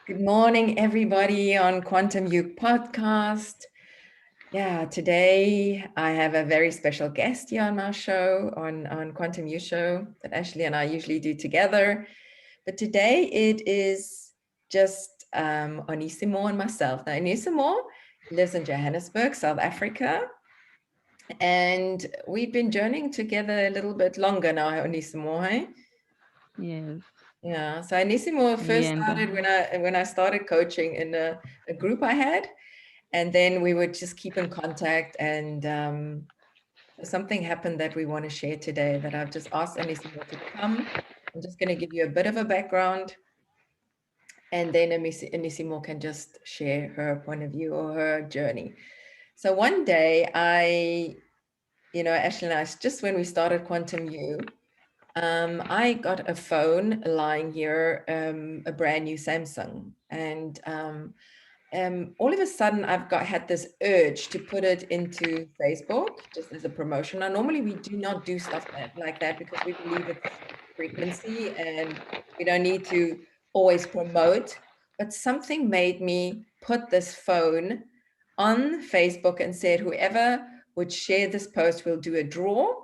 Good morning, everybody on Quantum You podcast. Yeah, today I have a very special guest here on our show, on Quantum You show that Ashley and I usually do together. But today it is just Onehsimo and myself. Now, Onehsimo lives in Johannesburg, South Africa, and we've been journeying together a little bit longer now, Onehsimo, hey? Yes. Yeah, so Onehsimo Yeah, first and started when I started coaching in a group I had, and then we would just keep in contact. And something happened that we want to share today that I've just asked Onehsimo to come. I'm just going to give you a bit of a background, and then Onehsimo can just share her point of view or her journey. So one day, Ashley and I, just when we started Quantum U, I got a phone lying here, a brand new Samsung, and all of a sudden I've had this urge to put it into Facebook just as a promotion. Now, normally we do not do stuff like that because we believe it's frequency and we don't need to always promote. But something made me put this phone on Facebook and said, whoever would share this post, will do a draw.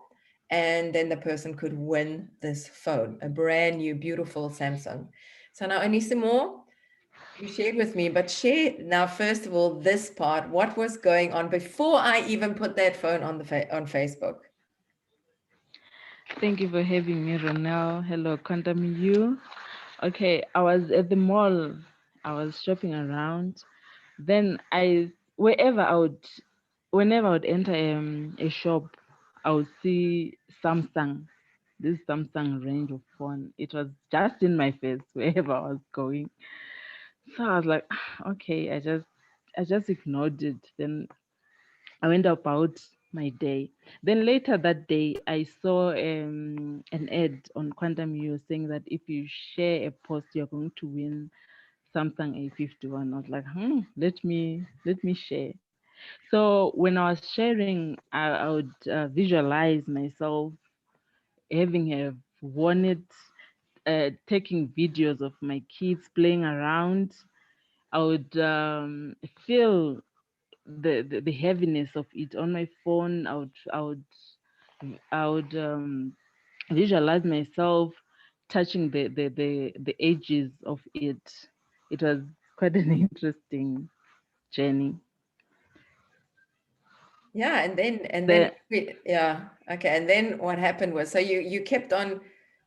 And then the person could win this phone, a brand new, beautiful Samsung. So now, Onehsimo, you shared with me, but share now, first of all, this part. What was going on before I even put that phone on on Facebook? thank you for having me, Ronel. Hello, Quantum You. Okay, I was at the mall. I was shopping around. Then wherever I would, whenever I would enter a shop, I would see Samsung, this Samsung range of phone. It was just in my face wherever I was going. So I was like, okay, I just ignored it. Then I went about my day. Then later that day, I saw an ad on Quantum U saying that if you share a post, you're going to win Samsung A51. I was like, let me share. So when I was sharing, I would visualize myself having won it, taking videos of my kids playing around. I would feel the heaviness of it on my phone. I would visualize myself touching the edges of it. It was quite an interesting journey. Yeah, and then The yeah, okay. And then what happened was, so you kept on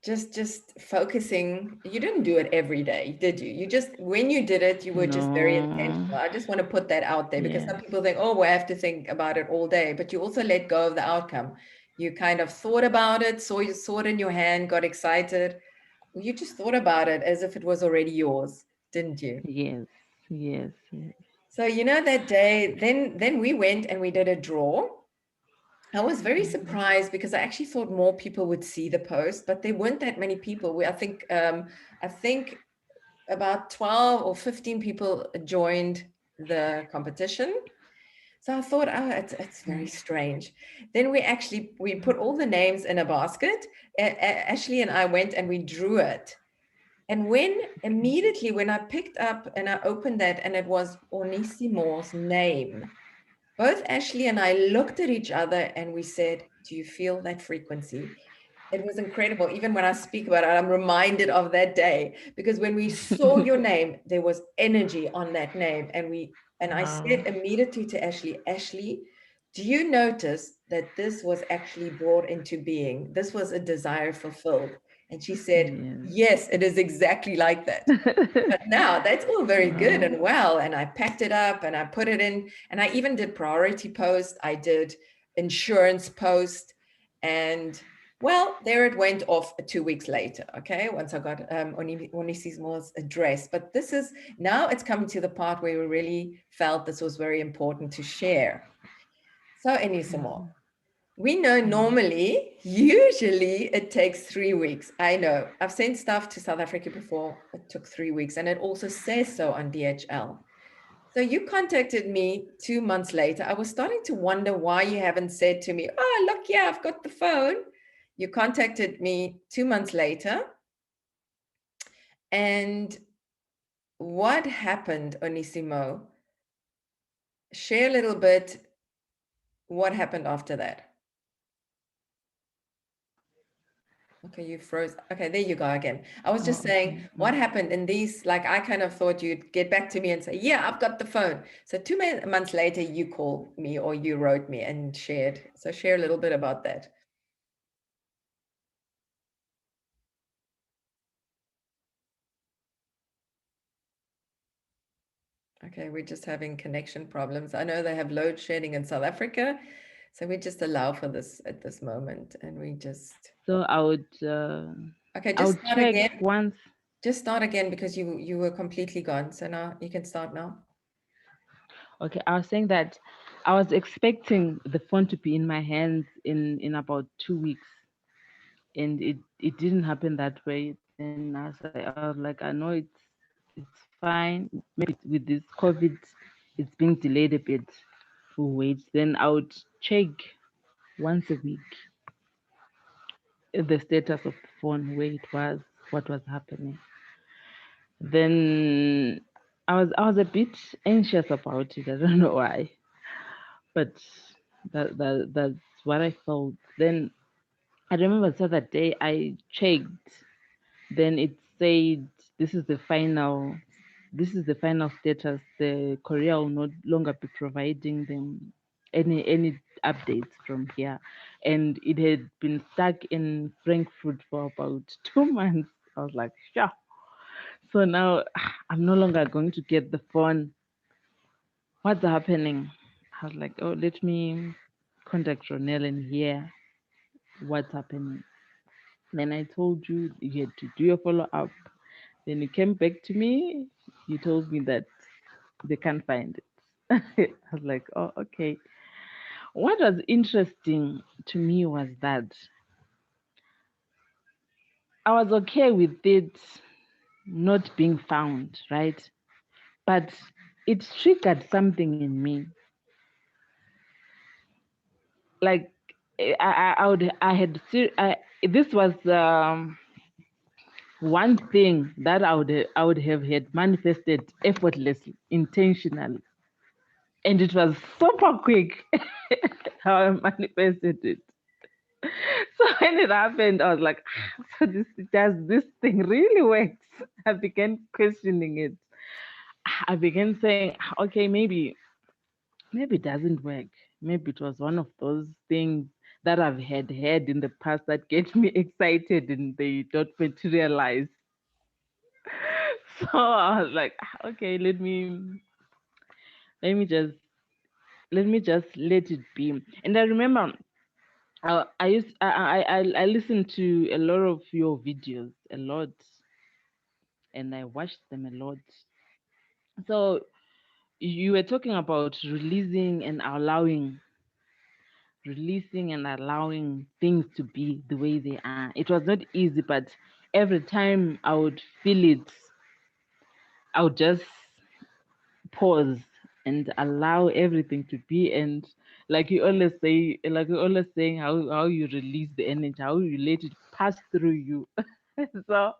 just focusing. You didn't do it every day, did you? You just, when you did it, you were just very No, intentional. I just want to put that out there because yes, some people think, oh, we have to think about it all day, but you also let go of the outcome. You kind of thought about it, saw it in your hand, got excited. You just thought about it as if it was already yours, didn't you? yes, yes, yes. So that day, then we went and we did a draw. I was very Mhm. surprised because I actually thought more people would see the post, but there weren't that many people. I think about 12 or 15 people joined the competition. So I thought, oh, it's very strange. Then we put all the names in a basket. Ashley and I went and we drew it. And immediately when I picked up and I opened that and it was Onehsimo's name, both Ashley and I looked at each other and we said, do you feel that frequency? It was incredible. Even when I speak about it, I'm reminded of that day because when we saw your name, there was energy on that name. And I Wow. said immediately to Ashley, Ashley, do you notice that this was actually brought into being? This was a desire fulfilled. And she said, Yes. yes, it is exactly like that. But now that's all very good Wow. and well. And I packed it up and I put it in, and I even did priority post. I did insurance post. And well, there it went off 2 weeks later. Okay. Once I got Onisimo's address. But this is now it's coming to the part where we really felt this was very important to share. So, Onisimo, Mhm. we know Mhm. normally, usually it takes 3 weeks. I know. I've sent stuff to South Africa before. It took 3 weeks, and it also says so on DHL. So you contacted me 2 months later. I was starting to wonder why you haven't said to me, oh, look, yeah, I've got the phone. You contacted me 2 months later. And what happened, Onehsimo? Share a little bit what happened after that. Okay, you froze. Okay, there you go again. I was Oh, just saying, okay. what happened in these? Like, I kind of thought you'd get back to me and say, yeah, I've got the phone. So 2 months later, you called me or you wrote me and shared. So share a little bit about that. Okay, we're just having connection problems. I know they have load shedding in South Africa, so we just allow for this at this moment, and we just So okay. I Just would start check again. once. Just start again because you were completely gone. So now you can start now. Okay, I was saying that I was expecting the phone to be in my hands in about 2 weeks, and it didn't happen that way. Then I was like, I know it's fine. Maybe with this COVID, it's being delayed a bit. We'll wait. Then I would check once a week the status of the phone, where it was, what was happening. Then I was a bit anxious about it. I don't know why, but that's what I felt. Then I remember the other day I checked. Then it said this is the final. This is the final status. The courier will no longer be providing them any updates from here, and it had been stuck in Frankfurt for about 2 months. I was like, sure. So now I'm no longer going to get the phone. What's happening? I was like, oh, let me contact Ronel and hear what's happening. Then I told you you had to do your follow up. Then you came back to me. You told me that they can't find it. I was like, oh, okay. What was interesting to me was that I was okay with it not being found, right? But it triggered something in me. Like I would I had this was one thing that I would have had manifested effortlessly, intentionally, and it was super quick how I manifested it. So when it happened, I was like, so this thing really works? I began questioning it. I began saying, okay, maybe it doesn't work. Maybe it was one of those things that I've had in the past that get me excited and they don't materialize. So I was like, okay, let me just let it be. And I remember I used I listened to a lot of your videos a lot, and I watched them a lot. So you were talking about releasing and allowing things to be the way they are. It was not easy, but every time I would feel it, I would just pause and allow everything to be. And like you always saying, how you release the energy, how you let it pass through you. So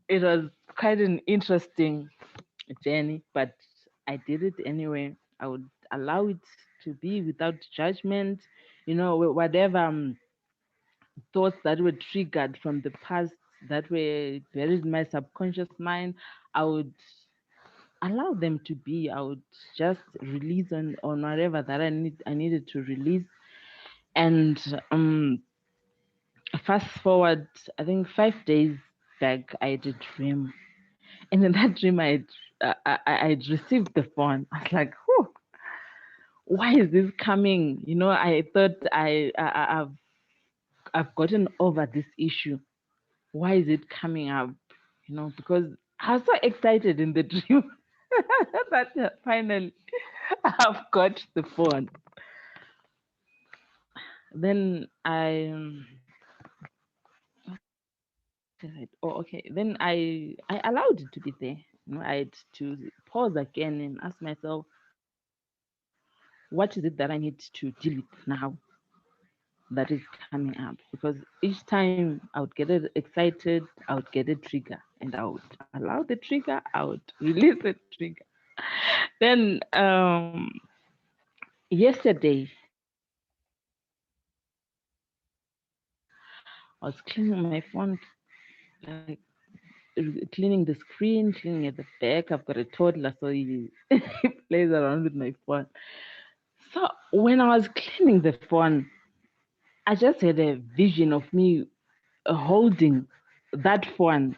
it was quite an interesting journey, but I did it anyway. I would allow it to be without judgment, whatever thoughts that were triggered from the past that were buried in my subconscious mind. I would allow them to be. I would just release on whatever that I needed to release. And fast forward, I think 5 days back, I had a dream, and in that dream, I'd received the phone. I was like, whew, why is this coming? I thought I've gotten over this issue. Why is it coming up? Because I was so excited in the dream that finally I've got the phone. Then what did I? Oh, okay. Then I allowed it to be there. I had to pause again and ask myself, what is it that I need to deal with now that is coming up? Because each time I would get excited, I would get a trigger, and I would allow the trigger, I would release the trigger. Then yesterday I was cleaning my phone, like cleaning the screen, cleaning at the back. I've got a toddler, so he, he plays around with my phone. So when I was cleaning the phone, I just had a vision of me holding that phone,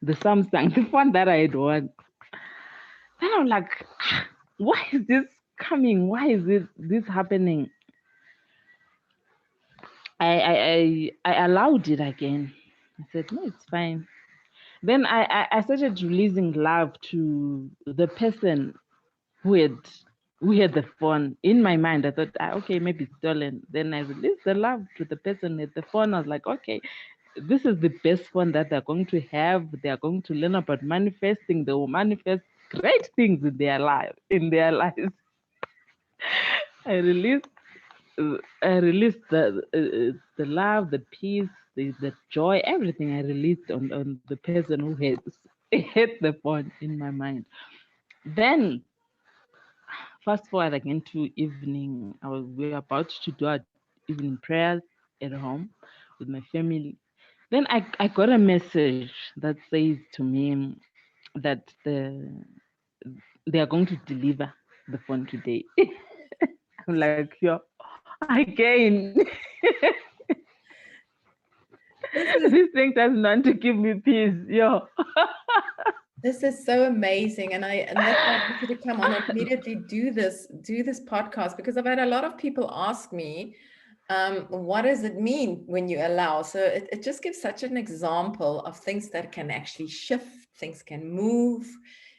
the Samsung, the phone that I had won. Then I'm like, why is this coming? Why is this happening? I allowed it again. I said, no, it's fine. Then I started releasing love to the person who had the phone. In my mind, I thought, okay, maybe it's stolen. Then I released the love to the person with the phone. I was like, okay, this is the best phone that they're going to have. They are going to learn about manifesting. They will manifest great things in their life. In their lives, I released. I released the love, the peace, the joy, everything I released on the person who had hit the phone in my mind. Then fast forward again to evening. We were about to do our evening prayers at home with my family. Then I got a message that says to me that they are going to deliver the phone today. I'm like, yo, again. This is This thing does not to give me peace, yo. This is so amazing, and that's why I want you to come on and immediately do this podcast, because I've had a lot of people ask me, what does it mean when you allow? So it just gives such an example of things that can actually shift, things can move,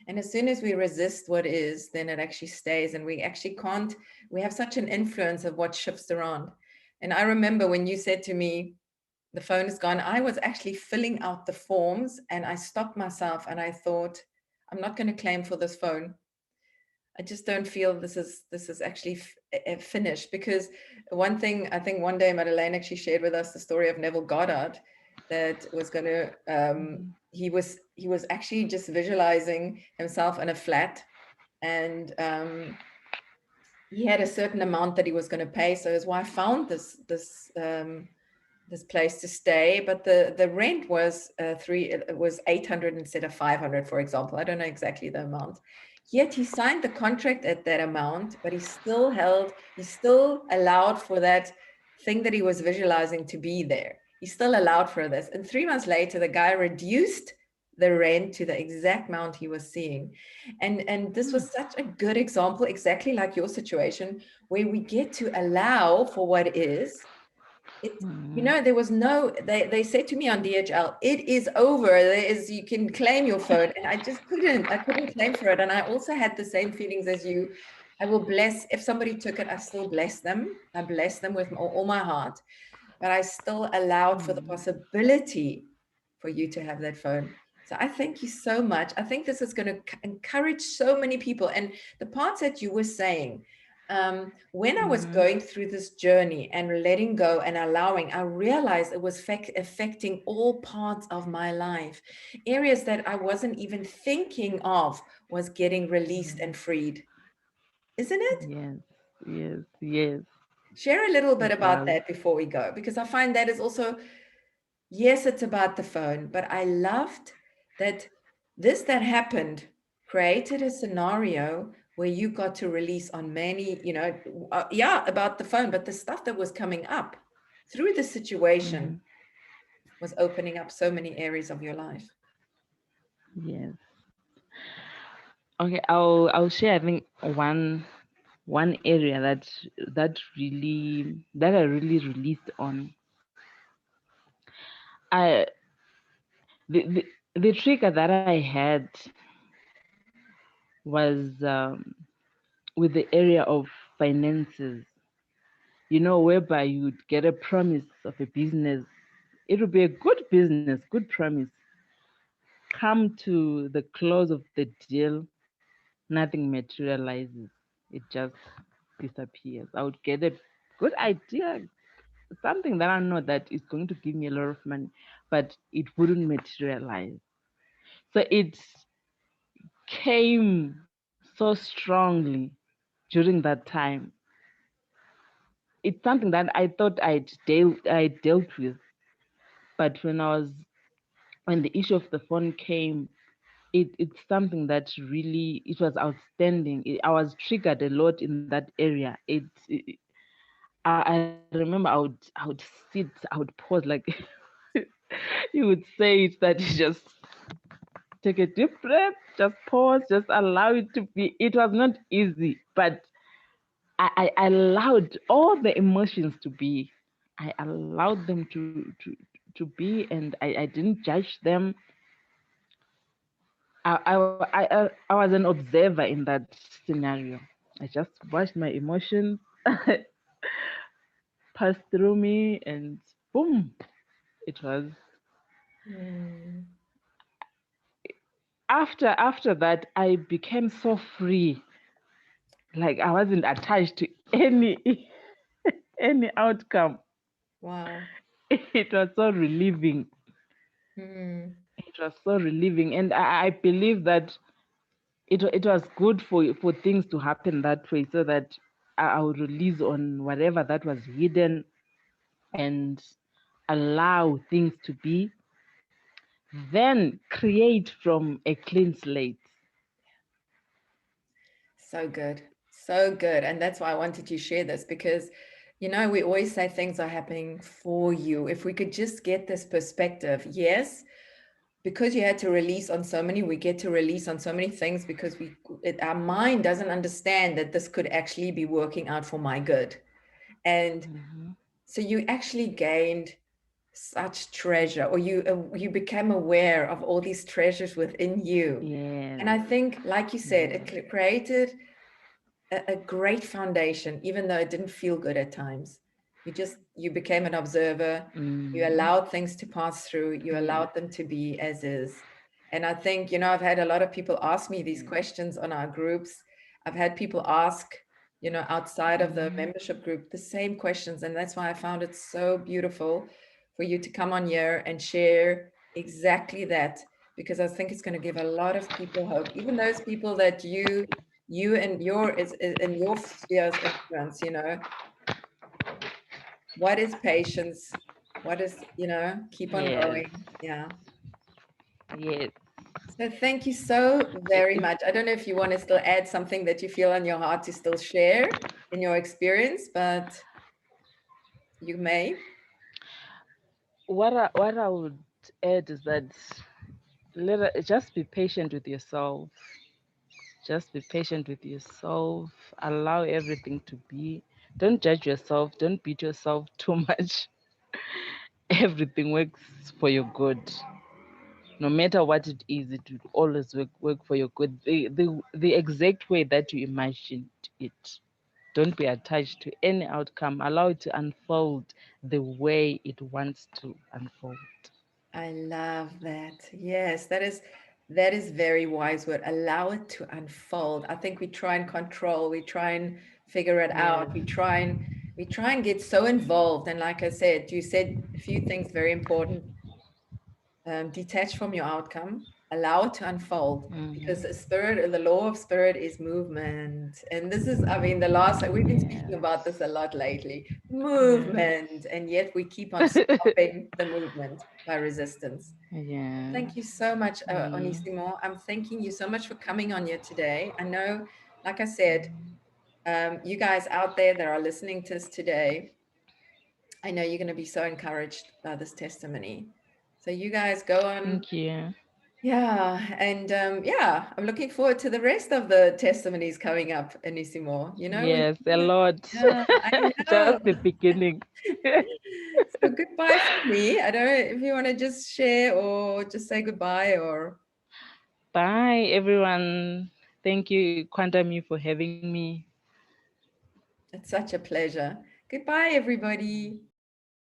and as soon as we resist what is, then it actually stays, and we actually can't. We have such an influence of what shifts around. And I remember when you said to me, the phone is gone. I was actually filling out the forms and I stopped myself and I thought, I'm not going to claim for this phone. I just don't feel this is actually finished, because one thing I think one day Madeleine actually shared with us the story of Neville Goddard, that was going to he was actually just visualizing himself in a flat, and he had a certain amount that he was going to pay. So his wife found this place to stay, but the rent was it was 800 instead of 500, for example. I don't know exactly the amount. Yet he signed the contract at that amount, but he still allowed for that thing that he was visualizing to be there. He still allowed for this. And 3 months later, the guy reduced the rent to the exact amount he was seeing. And this was such a good example, exactly like your situation, where we get to allow for what is. it there was no, they said to me on DHL, it is over, you can claim your phone, and I couldn't claim for it. And I also had the same feelings as you. I will bless, if somebody took it, I still bless them. I bless them with all my heart, but I still allowed for the possibility for you to have that phone. So I thank you so much. I think this is going to encourage so many people. And the parts that you were saying, when I was going through this journey and letting go and allowing, I realized it was affecting all parts of my life. Areas that I wasn't even thinking of was getting released and freed. Isn't it? Yes, yes, yes, Share a little bit it about was. that before we go, because I find that is also, yes, it's about the phone, but I loved that that happened created a scenario where you got to release on many, yeah, about the phone, but the stuff that was coming up through the situation was opening up so many areas of your life. Yes. Okay, I'll share. I think one area that I really released on. I the trigger that I had was with the area of finances. Whereby you'd get a promise of a business. It would be a good business, good promise. Come to the close of the deal, nothing materializes. It just disappears. I would get a good idea, something that I know that is going to give me a lot of money, but it wouldn't materialize. So it came so strongly during that time. It's something that I thought I dealt with, but when the issue of the phone came, it's something that really it was outstanding. I was triggered a lot in that area. I remember I would sit, I would pause like you would say it that you just take a deep breath, just pause, just allow it to be. It was not easy, but I allowed all the emotions to be. I allowed them to be, and I didn't judge them. I was an observer in that scenario. I just watched my emotions pass through me, and boom, it was. Mm. After that, I became so free. Like I wasn't attached to any any outcome. Wow. It was so relieving. Mm. It was so relieving, and I believe that it was good for things to happen that way, so that I would release on whatever that was hidden and allow things to be, then create from a clean slate. So good. So good. And that's why I wanted to share this because, we always say things are happening for you. If we could just get this perspective, yes, because you had to release on so many, we get to release on so many things because our mind doesn't understand that this could actually be working out for my good. And Hmm. so you actually gained such treasure, or you became aware of all these treasures within you. And Yes, I think, like you said, yes. it created a great foundation, even though it didn't feel good at times. You became an observer. You Mm, allowed things to pass through. You yes, allowed them to be as is. And I think, I've had a lot of people ask me these yes. questions on our groups. I've had people ask, outside of the Hmm. membership group, the same questions. And that's why I found it so beautiful for you to come on here and share exactly that, because I think it's going to give a lot of people hope, even those people that you and your is in your sphere of influence, what is patience, what is, keep on Yes, going. Yeah. yes. So thank you so very It's much. I don't know if you want to still add something that you feel on your heart to still share in your experience, but you may. what I would add is that just be patient with yourself. Just be patient with yourself. Allow everything to be. Don't judge yourself. Don't beat yourself too much. Everything works for your good. No matter what it is, it will always work for your good. The exact way that you imagined it. Don't be attached to any outcome. Allow it to unfold the way it wants to unfold. I love that. Yes, that is very wise word. Allow it to unfold. I think we try and control, we try and figure it Yes. out. We try and get so involved. And like I said, you said a few things very important. Detach from your outcome, allow it to unfold, because Hmm. the spirit, the law of spirit is movement. And this is, I mean, the last, we've been speaking Yes. about this a lot lately, Yes. movement, and yet we keep on stopping the movement by resistance. Yes. Thank you so much, Mm. Onehsimo. I'm thanking you so much for coming on here today. I know, like I said, you guys out there that are listening to us today, I know you're going to be so encouraged by this testimony. So you guys go on. Thank you. Yeah, and yeah, I'm looking forward to the rest of the testimonies coming up, Onehsimo. Yes, a lot. Yeah, I know. Just the beginning. So goodbye from me. I don't know if you want to just share or just say goodbye, or Bye, everyone. Thank you, Quantum, for having me. it's such a pleasure. Goodbye, everybody.